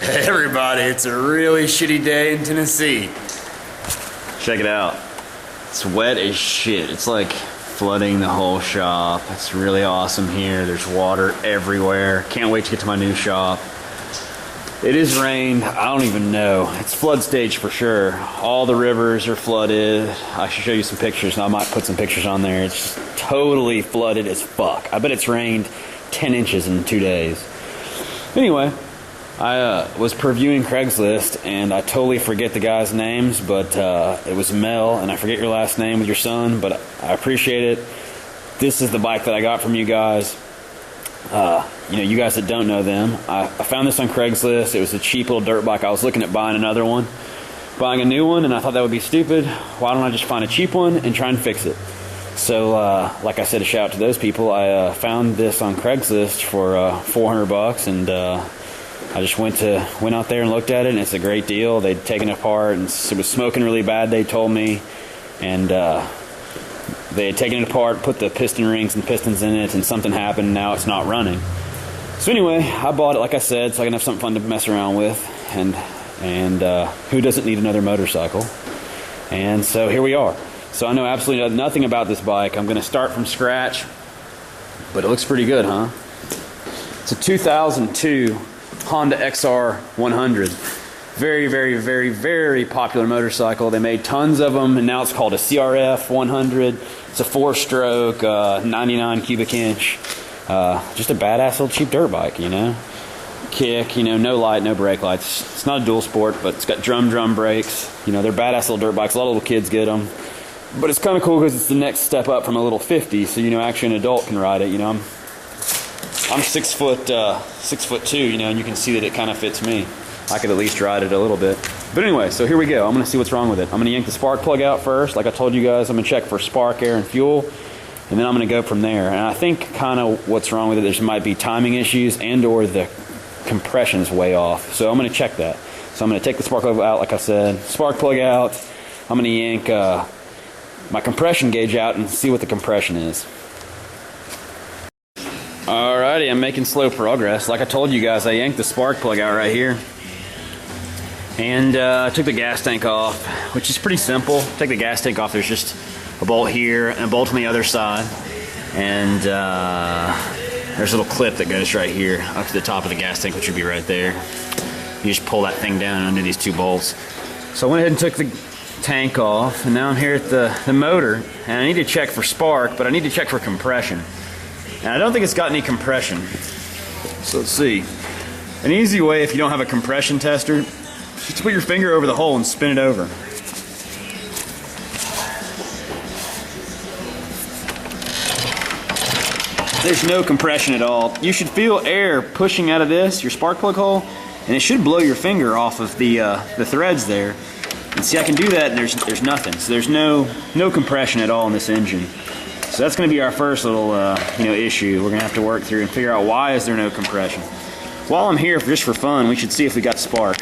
Hey everybody, it's a really shitty day in Tennessee. Check it out. It's wet as shit. It's like flooding the whole shop. It's really awesome here. There's water everywhere. Can't wait to get to my new shop. It is rained. I don't even know. It's flood stage for sure. All the rivers are flooded. I should show you some pictures. I might put some pictures on there. It's just totally flooded as fuck. I bet it's rained 10 inches in 2 days. Anyway, I was previewing Craigslist and I totally forget the guys' names, but it was Mel, and I forget your last name with your son, but I appreciate it. This is the bike that I got from you guys. You know, you guys that don't know them, I found this on Craigslist. It was a cheap little dirt bike. I was looking at buying another one, buying a new one, and I thought that would be stupid. Why don't I just find a cheap one and try and fix it? So, like I said, a shout out to those people. I found this on Craigslist for $400, and I just went out there and looked at it, and it's a great deal. They'd taken it apart, and it was smoking really bad, they told me, and they had taken it apart, put the piston rings and pistons in it, and something happened, and now it's not running. So anyway, I bought it, like I said, so I can have something fun to mess around with, and who doesn't need another motorcycle? And so here we are. So I know absolutely nothing about this bike. I'm going to start from scratch, but it looks pretty good, huh? It's a 2002 Honda XR 100. Very, very, very, very popular motorcycle. They made tons of them, and now it's called a CRF 100. It's a 4-stroke, 99 cubic inch. Just a badass little cheap dirt bike, you know. Kick, you know, no light, no brake lights. It's not a dual sport, but it's got drum brakes. You know, they're badass little dirt bikes. A lot of little kids get them. But it's kind of cool because it's the next step up from a little 50. So, you know, actually an adult can ride it, you know. I'm 6'2", you know, and you can see that it kind of fits me. I could at least ride it a little bit. But anyway, so here we go. I'm going to see what's wrong with it. I'm going to yank the spark plug out first. Like I told you guys, I'm going to check for spark, air, and fuel. And then I'm going to go from there. And I think kind of what's wrong with it, there might be timing issues and or the compression's way off. So I'm going to check that. So I'm going to take the spark plug out, like I said. Spark plug out. I'm going to yank my compression gauge out and see what the compression is. Alrighty, I'm making slow progress. Like I told you guys, I yanked the spark plug out right here. And I took the gas tank off, which is pretty simple. Take the gas tank off, there's just a bolt here and a bolt on the other side. And there's a little clip that goes right here up to the top of the gas tank, which would be right there. You just pull that thing down under these 2 bolts. So I went ahead and took the tank off, and now I'm here at the motor, and I need to check for spark, but I need to check for compression. And I don't think it's got any compression. So let's see. An easy way, if you don't have a compression tester, just put your finger over the hole and spin it over. There's no compression at all. You should feel air pushing out of this, your spark plug hole, and it should blow your finger off of the threads there. And see, I can do that, and there's nothing. So there's no compression at all in this engine. So that's going to be our first little you know, issue we're going to have to work through and figure out why is there no compression. While I'm here, just for fun, we should see if we got spark.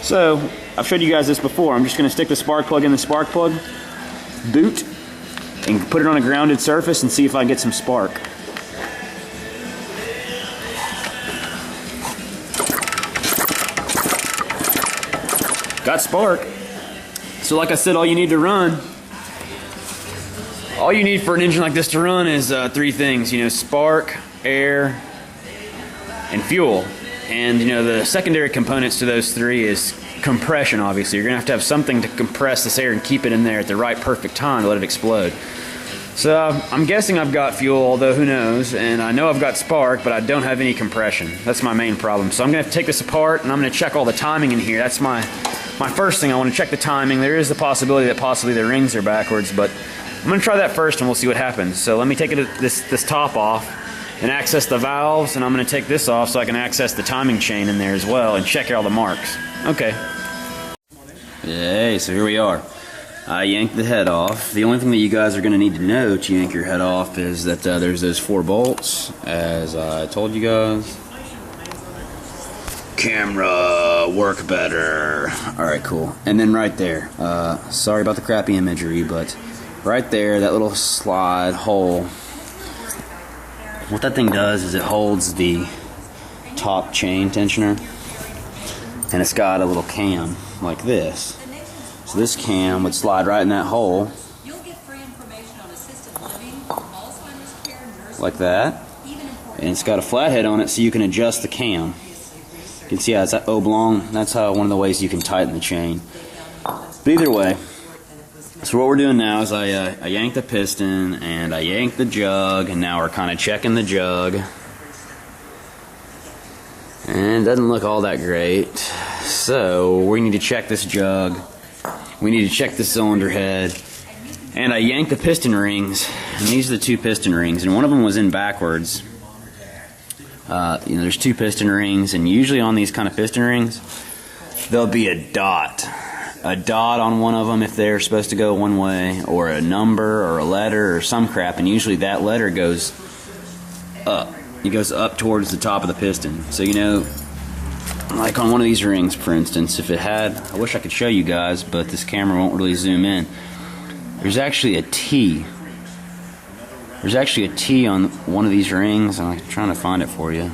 So I've showed you guys this before. I'm just going to stick the spark plug in the spark plug boot and put it on a grounded surface and see if I can get some spark. Got spark. So like I said, all you need for an engine like this to run is 3 things, you know, spark, air, and fuel. And, you know, the secondary components to those 3 is compression, obviously. You're going to have something to compress this air and keep it in there at the right perfect time to let it explode. So I'm guessing I've got fuel, although who knows, and I know I've got spark, but I don't have any compression. That's my main problem. So I'm going to have to take this apart, and I'm going to check all the timing in here. That's my first thing. I want to check the timing. There is the possibility that possibly the rings are backwards, but I'm going to try that first and we'll see what happens. So let me take this top off and access the valves, and I'm going to take this off so I can access the timing chain in there as well and check all the marks. Okay. Hey, so here we are. I yanked the head off. The only thing that you guys are going to need to know to yank your head off is that there's those 4 bolts, as I told you guys. Camera, work better. Alright, cool. And then right there, sorry about the crappy imagery, but right there, that little slide hole, what that thing does is it holds the top chain tensioner. and it's got a little cam like this. So this cam would slide right in that hole, like that, and it's got a flathead on it so you can adjust the cam. You can see how it's oblong. That's how one of the ways you can tighten the chain. But either way, so what we're doing now is I yank the piston and I yank the jug, and now we're kind of checking the jug. And it doesn't look all that great. So we need to check this jug. We need to check the cylinder head. And I yanked the piston rings, and these are the two piston rings, and one of them was in backwards. There's two piston rings, and usually on these kind of piston rings, there'll be a dot on one of them if they're supposed to go one way, or a number or a letter or some crap, and usually that letter goes up. It goes up towards the top of the piston. So like on one of these rings, for instance, if it had, I wish I could show you guys, but this camera won't really zoom in. There's actually a T. There's actually a T on one of these rings. I'm trying to find it for you.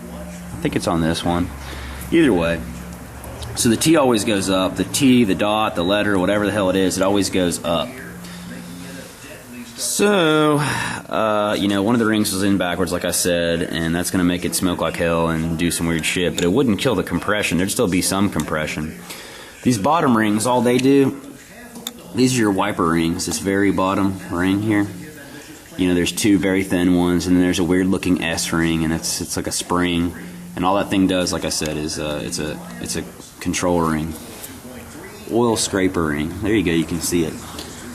I think it's on this one. Either way. So the T always goes up. The T, the dot, the letter, whatever the hell it is, it always goes up. So, one of the rings was in backwards, like I said, and that's going to make it smoke like hell and do some weird shit, but it wouldn't kill the compression. There'd still be some compression. These bottom rings, all they do, these are your wiper rings, this very bottom ring here. There's two very thin ones, and then there's a weird looking S ring, and it's like a spring, and all that thing does, like I said, is it's a control ring. Oil scraper ring. There you go, you can see it.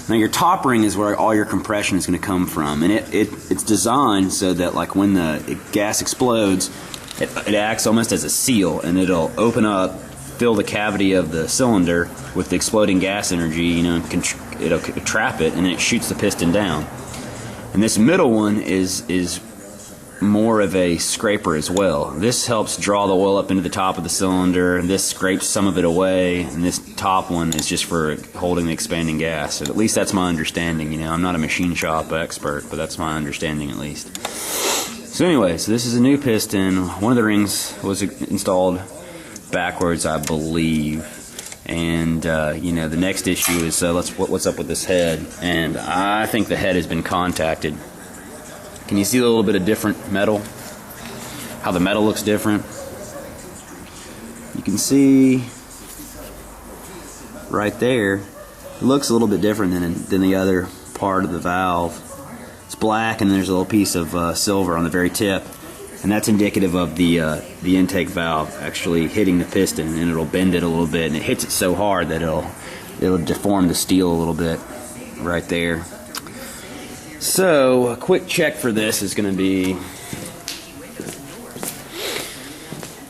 Now your top ring is where all your compression is going to come from, and it's designed so that like when the gas explodes, it acts almost as a seal, and it'll open up, fill the cavity of the cylinder with the exploding gas energy, it'll trap it, and then it shoots the piston down. And this middle one is more of a scraper as well. This helps draw the oil up into the top of the cylinder, and this scrapes some of it away, and this top one is just for holding the expanding gas. At least that's my understanding. I'm not a machine shop expert, but that's my understanding at least. So anyway, so this is a new piston. One of the rings was installed backwards, I believe. And the next issue is what's up with this head, and I think the head has been contacted. Can you see a little bit of different metal? How the metal looks different? You can see right there, it looks a little bit different than the other part of the valve. It's black, and there's a little piece of silver on the very tip, and that's indicative of the intake valve actually hitting the piston, and it'll bend it a little bit, and it hits it so hard that it'll deform the steel a little bit right there. So a quick check for this is going to be,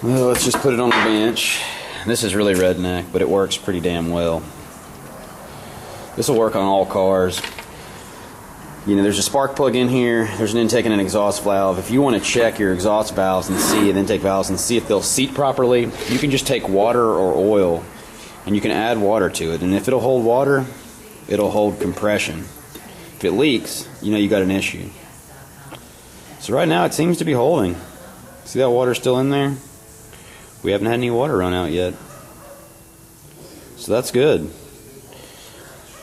well, let's just put it on the bench. This is really redneck, but it works pretty damn well. This will work on all cars. There's a spark plug in here, there's an intake and an exhaust valve. If you want to check your exhaust valves and intake valves and see if they'll seat properly, you can just take water or oil and you can add water to it, and if it'll hold water, it'll hold compression. If it leaks, you got an issue. So right now it seems to be holding. See that water still in there? We haven't had any water run out yet. So that's good.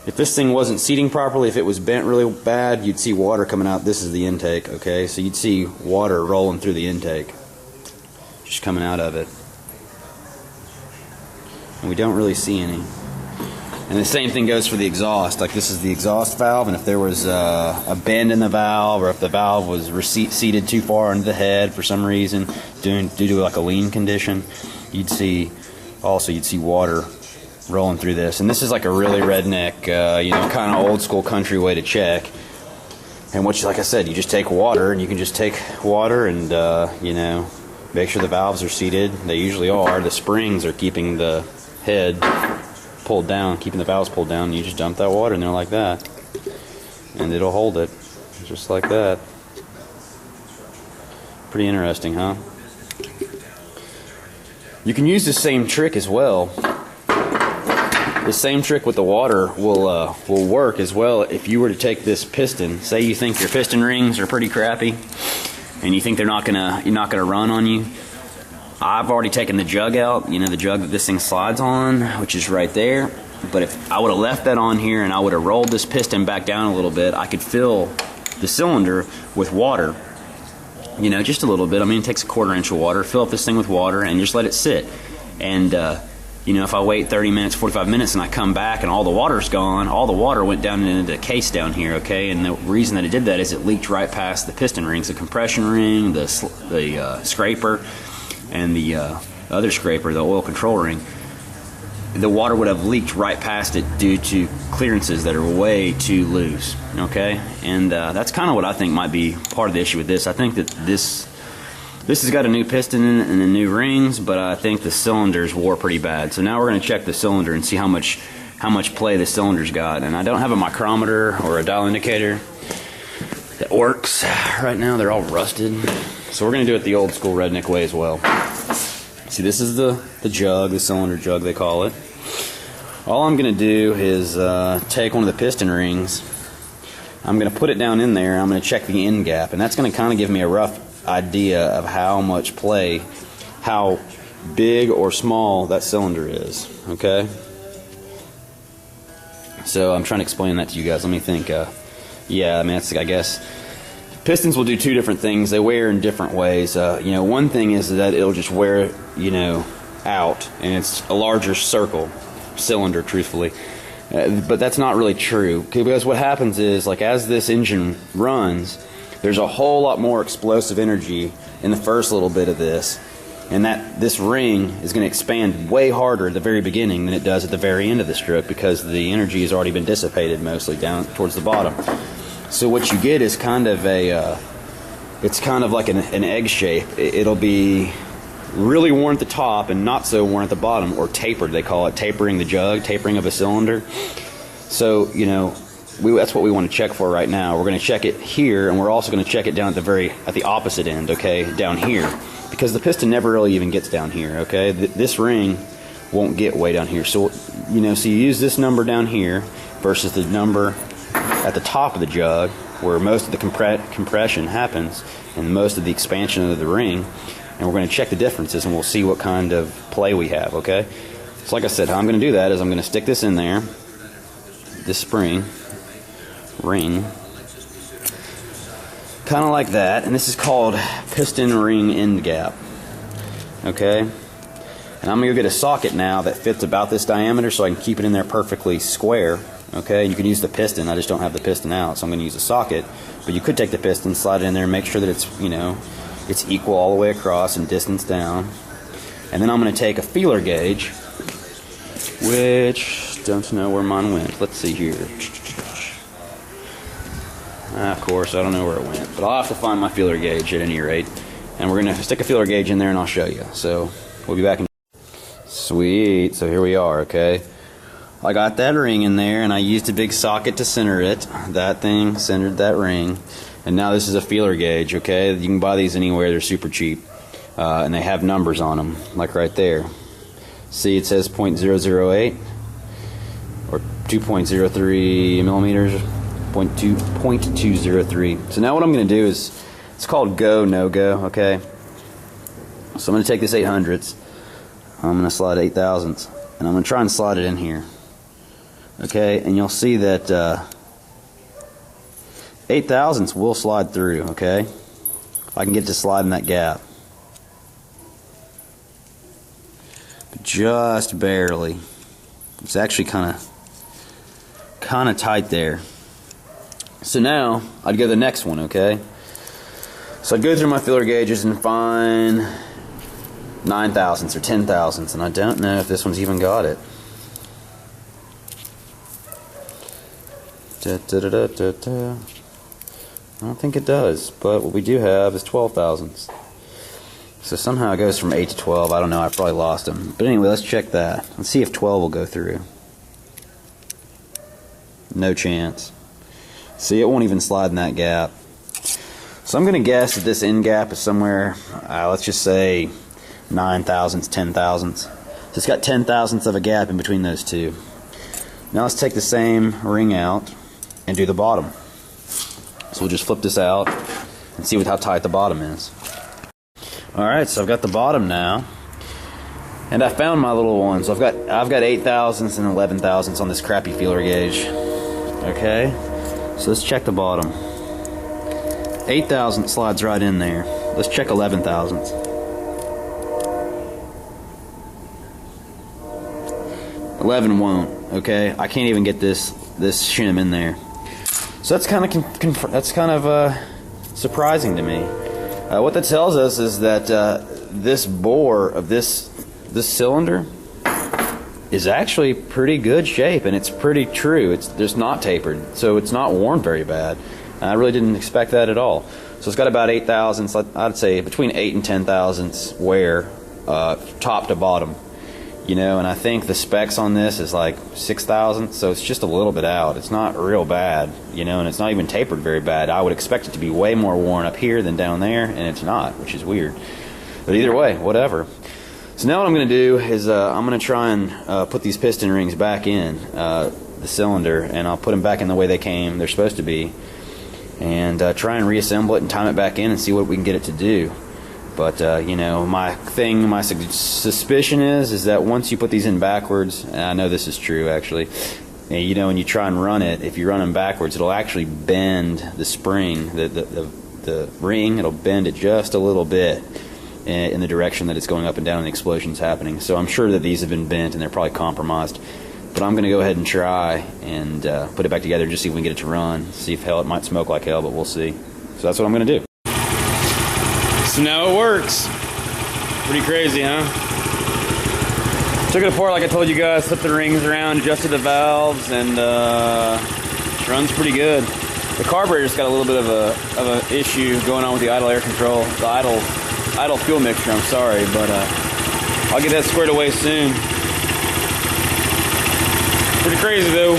If this thing wasn't seating properly, if it was bent really bad, you'd see water coming out. This is the intake, okay? So you'd see water rolling through the intake, just coming out of it. And we don't really see any. And the same thing goes for the exhaust. Like this is the exhaust valve, and if there was a bend in the valve, or if the valve was seated too far into the head for some reason, due to like a lean condition, you'd see water rolling through this. And this is like a really redneck, kind of old school country way to check. And like I said, you just take water, and you can just take water and make sure the valves are seated. They usually are. The springs are keeping the head pulled down, keeping the valves pulled down. You just dump that water in there like that, and it'll hold it just like that. Pretty interesting, huh? You can use the same trick as well. The same trick with the water will work as well if you were to take this piston. Say you think your piston rings are pretty crappy, and you think you're not gonna run on you. I've already taken the jug out, you know, the jug that this thing slides on, which is right there. But if I would have left that on here and I would have rolled this piston back down a little bit, I could fill the cylinder with water, you know, just a little bit. I mean, it takes a 1/4 inch of water, fill up this thing with water and just let it sit. And, you know, if I wait 30 minutes, 45 minutes and I come back and all the water's gone, all the water went down into the case down here, okay? And the reason that it did that is it leaked right past the piston rings, the compression ring, the scraper, and the other scraper, the oil control ring. The water would have leaked right past it due to clearances that are way too loose, okay? And that's kind of what I think might be part of the issue with this. I think that this has got a new piston in it and the new rings, but I think the cylinders wore pretty bad. So now we're going to check the cylinder and see how much play the cylinder's got. And I don't have a micrometer or a dial indicator that works right now. They're all rusted. So we're going to do it the old school redneck way as well. See, this is the jug, the cylinder jug they call it. All I'm going to do is take one of the piston rings. I'm going to put it down in there. I'm going to check the end gap, and that's going to kind of give me a rough idea of how much play, how big or small that cylinder is, okay? So I'm trying to explain that to you guys. Let me think. Yeah, I mean, I guess pistons will do two different things. They wear in different ways. You know, one thing is that it'll just wear, you know, out, and it's a larger cylinder, truthfully. But that's not really true, because what happens is, like, as this engine runs, there's a whole lot more explosive energy in the first little bit of this, and this ring is going to expand way harder at the very beginning than it does at the very end of the stroke, because the energy has already been dissipated mostly down towards the bottom. So what you get is kind of it's kind of like an egg shape. It'll be really worn at the top and not so worn at the bottom, or tapered, they call it, tapering the jug, tapering of a cylinder. So, you know, that's what we want to check for right now. We're going to check it here, and we're also going to check it down at the opposite end, okay, down here, because the piston never really even gets down here, okay? This ring won't get way down here. So, you know, so you use this number down here versus the number at the top of the jug, where most of the compression happens and most of the expansion of the ring, and we're going to check the differences, and we'll see what kind of play we have, okay? So like I said, how I'm going to do that is I'm going to stick this in there, this ring, kind of like that, and this is called piston ring end gap, okay? And I'm going to go get a socket now that fits about this diameter so I can keep it in there perfectly square, okay? You can use the piston, I just don't have the piston out, so I'm going to use a socket, but you could take the piston, slide it in there, and make sure that it's, you know, it's equal all the way across and distance down. And then I'm going to take a feeler gauge, which, don't know where mine went. Let's see here. Of course, I don't know where it went, but I'll have to find my feeler gauge at any rate. And we're going to stick a feeler gauge in there and I'll show you. So we'll be back in. Sweet, so here we are, okay? I got that ring in there and I used a big socket to center it. That thing centered that ring. And now this is a feeler gauge, okay? You can buy these anywhere, they're super cheap. And they have numbers on them, like right there. See, it says 0.008 or 2.03 millimeters, 0.203. So now what I'm going to do is, it's called go, no go, okay? So I'm going to take this 800ths, I'm going to slide 8,000ths, and I'm going to try and slide it in here. Okay, and you'll see that 8,000ths will slide through, okay? If I can get to slide in that gap. But just barely. It's actually kind of tight there. So now, I'd go to the next one, okay? So I'd go through my feeler gauges and find 9,000ths or 10,000ths, and I don't know if this one's even got it. I don't think it does, but what we do have is 12,000ths. So somehow it goes from 8 to 12. I don't know, I probably lost them. But anyway, let's check that. Let's see if 12 will go through. No chance. See, it won't even slide in that gap. So I'm going to guess that this end gap is somewhere, let's just say 9,000ths, 10,000ths. So it's got 10,000ths of a gap in between those two. Now let's take the same ring out and do the bottom. So we'll just flip this out and see how tight the bottom is. Alright, so I've got the bottom now. And I found my little one. So I've got 8,000ths and 11,000ths on this crappy feeler gauge. Okay? So let's check the bottom. 8,000 slides right in there. Let's check 11,000ths. 11 won't. Okay? I can't even get this shim in there. So that's kind of surprising to me. What that tells us is that this bore of this cylinder is actually pretty good shape, and it's pretty true. It's just not tapered, so it's not worn very bad. I really didn't expect that at all. So it's got about 8 thousandths. I'd say between 8 and 10 thousandths wear, top to bottom. You know, and I think the specs on this is like 6 thousandths, so it's just a little bit out. It's not real bad, you know, and it's not even tapered very bad. I would expect it to be way more worn up here than down there, and it's not, which is weird. But either way, whatever. So now what I'm going to do is I'm going to try and put these piston rings back in the cylinder, and I'll put them back in the way they came, they're supposed to be, and try and reassemble it and time it back in and see what we can get it to do. But, you know, my suspicion is that once you put these in backwards, and I know this is true actually, and, you know, when you try and run it, if you run them backwards, it'll actually bend the spring, the ring, it'll bend it just a little bit in the direction that it's going up and down and the explosion's happening. So I'm sure that these have been bent and they're probably compromised. But I'm going to go ahead and try and put it back together and just see if we can get it to run. See if hell, it might smoke like hell, but we'll see. So that's what I'm going to do. So now it works. Pretty crazy, huh? Took it apart like I told you guys, flipped the rings around, adjusted the valves, and it runs pretty good. The carburetor's got a little bit of a issue going on with the idle air control, the idle fuel mixture, I'm sorry, but I'll get that squared away soon. Pretty crazy though.